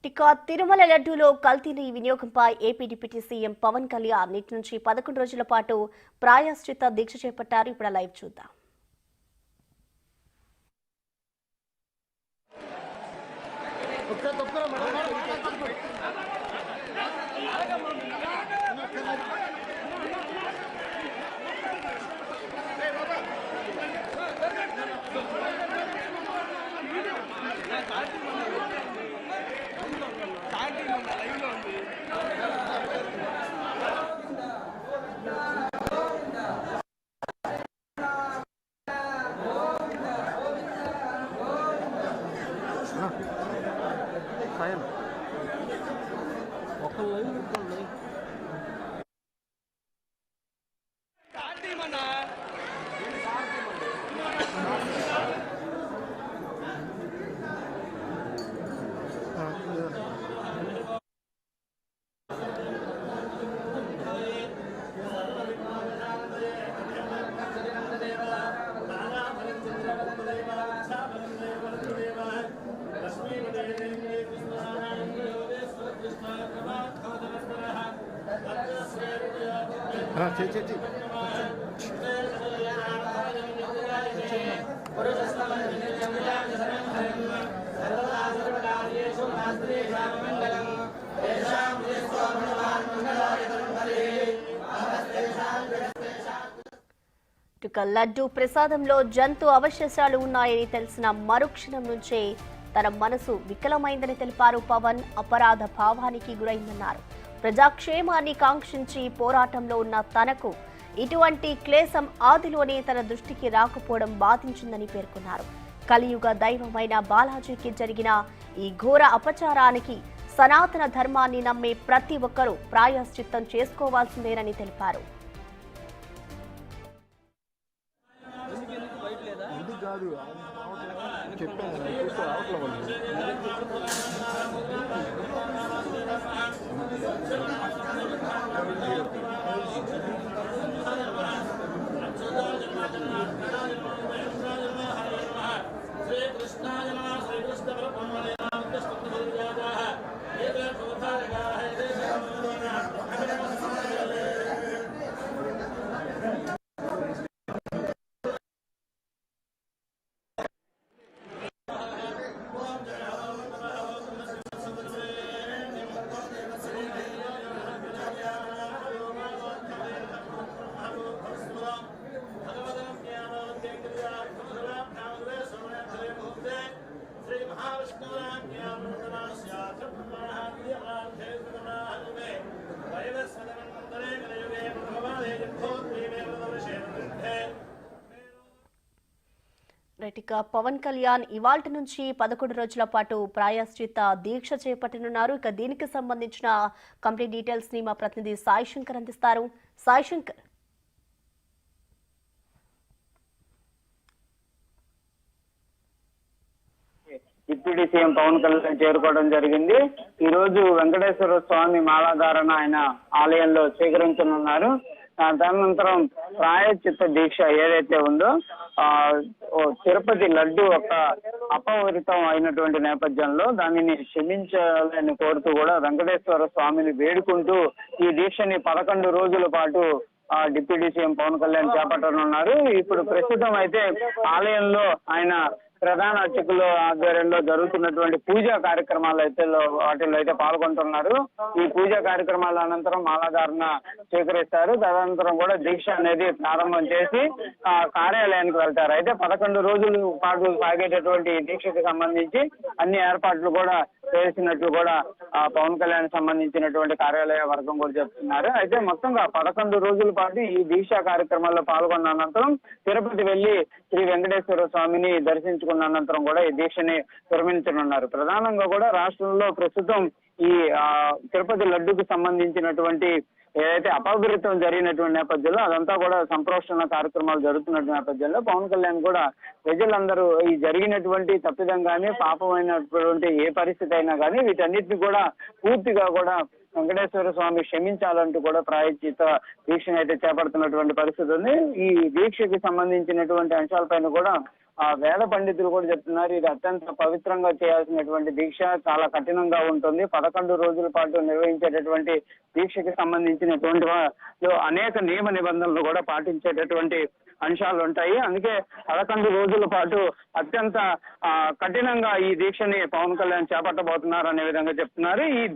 ఇక తిరుమల లడ్డూలో కల్తీ వినియోగంపై AP deputy CM Pawan Kalyan నేటి నుంచి 11 రోజుల పాటు ప్రాయశ్చిత్త దీక్ష చేపట్టారు. ఇప్పుడు లైవ్ చూద్దాం. లడ్డూ ప్రసాదంలో జంతు అవశేషాలు ఉన్నాయని తెలిసిన మరుక్షణం నుంచే తన మనసు వికలమైందని తెలిపారు పవన్. అపరాధ భావానికి గురైందన్నారు. ప్రజాక్షేమాన్ని కాంక్షించి పోరాటంలో ఉన్న తనకు ఇటువంటి క్లేశం ఆదిలోనే తన దృష్టికి రాకపోవడం బాధించిందని పేర్కొన్నారు. కలియుగ దైవమైన బాలాజీకి జరిగిన ఈ ఘోర అపచారానికి సనాతన ధర్మాన్ని నమ్మే ప్రతి ఒక్కరూ ప్రాయశ్చిత్తం చేసుకోవాల్సిందేనని తెలిపారు. ఇక పవన్ కళ్యాణ్ ఇవాల్టి నుంచి 11 రోజుల పాటు ప్రాయశ్చిత్త దీక్ష చేపట్టనున్నారు. ఇక దీనికి సంబంధించిన కంప్లీట్ డీటెయిల్స్ ని మా ప్రతినిధి సాయి శంకర్ అందిస్తారు. సాయి శంకర్, డిప్యూటీ సీఎం పవన్ కళ్యాణ్ చేరుకోవడం జరిగింది. ఈ రోజు వెంకటేశ్వర స్వామి మాలాధారణ ఆయన ఆలయంలో స్వీకరించనున్నారు. తదనంతరం ప్రాయశ్చిత్త దీక్ష ఏదైతే ఉందో తిరుపతి లడ్డు ఒక అపవిత్రం అయినటువంటి నేపథ్యంలో దానిని క్షమించాలని కోరుతూ కూడా వెంకటేశ్వర స్వామిని వేడుకుంటూ ఈ దీక్షని 11 రోజుల పాటు డిప్యూటీ సీఎం పవన్ కళ్యాణ్ చేపట్టనున్నారు. ఇప్పుడు ప్రస్తుతం అయితే ఆలయంలో ఆయన ప్రధాన అర్చకుల ఆధ్వర్యంలో జరుగుతున్నటువంటి పూజా కార్యక్రమాలు వాటిల్లో అయితే పాల్గొంటున్నారు. ఈ పూజా కార్యక్రమాల అనంతరం మాలాధారణ స్వీకరిస్తారు. తదనంతరం కూడా దీక్ష అనేది ప్రారంభం చేసి కార్యాలయానికి వెళ్తారు. అయితే 11 రోజుల పాటు సాగేటటువంటి దీక్షకు సంబంధించి అన్ని ఏర్పాట్లు కూడా చేసినట్లు కూడా పవన్ కళ్యాణ్ సంబంధించినటువంటి కార్యాలయ వర్గం కూడా చెప్తున్నారు. అయితే మొత్తంగా 11 రోజుల పాటు ఈ దీక్షా కార్యక్రమాల్లో పాల్గొన్న అనంతరం తిరుపతి వెళ్లి శ్రీ వెంకటేశ్వర స్వామిని దర్శించుకున్న అనంతరం కూడా ఈ దీక్షని విరమించనున్నారు. ప్రధానంగా కూడా రాష్ట్రంలో ప్రస్తుతం ఈ తిరుపతి లడ్డుకు సంబంధించినటువంటి ఏదైతే అపవిత్రం జరిగినటువంటి నేపథ్యంలో అదంతా కూడా సంప్రోక్షణ కార్యక్రమాలు జరుగుతున్న నేపథ్యంలో పవన్ కళ్యాణ్ కూడా ప్రజలందరూ ఈ జరిగినటువంటి తప్పిదం కానీ పాపమైనటువంటి ఏ పరిస్థితి అయినా కానీ వీటన్నిటిని కూడా పూర్తిగా కూడా వెంకటేశ్వర స్వామి క్షమించాలంటూ కూడా ప్రాయశ్చిత్త దీక్షను అయితే చేపడుతున్నటువంటి పరిస్థితి ఉంది. ఈ దీక్షకి సంబంధించినటువంటి అంశాలపైన కూడా వేద పండితులు కూడా చెప్తున్నారు ఇది అత్యంత పవిత్రంగా చేయాల్సినటువంటి దీక్ష, చాలా కఠినంగా ఉంటుంది. 11 రోజుల పాటు నిర్వహించేటటువంటి దీక్షకి సంబంధించినటువంటి అనేక నియమ నిబంధనలు కూడా పాటించేటటువంటి అంశాలు ఉంటాయి. అందుకే 11 రోజుల పాటు అత్యంత కఠినంగా ఈ దీక్షని పవన్ కళ్యాణ్ చేపట్టబోతున్నారు అనే విధంగా చెప్తున్నారు. ఈ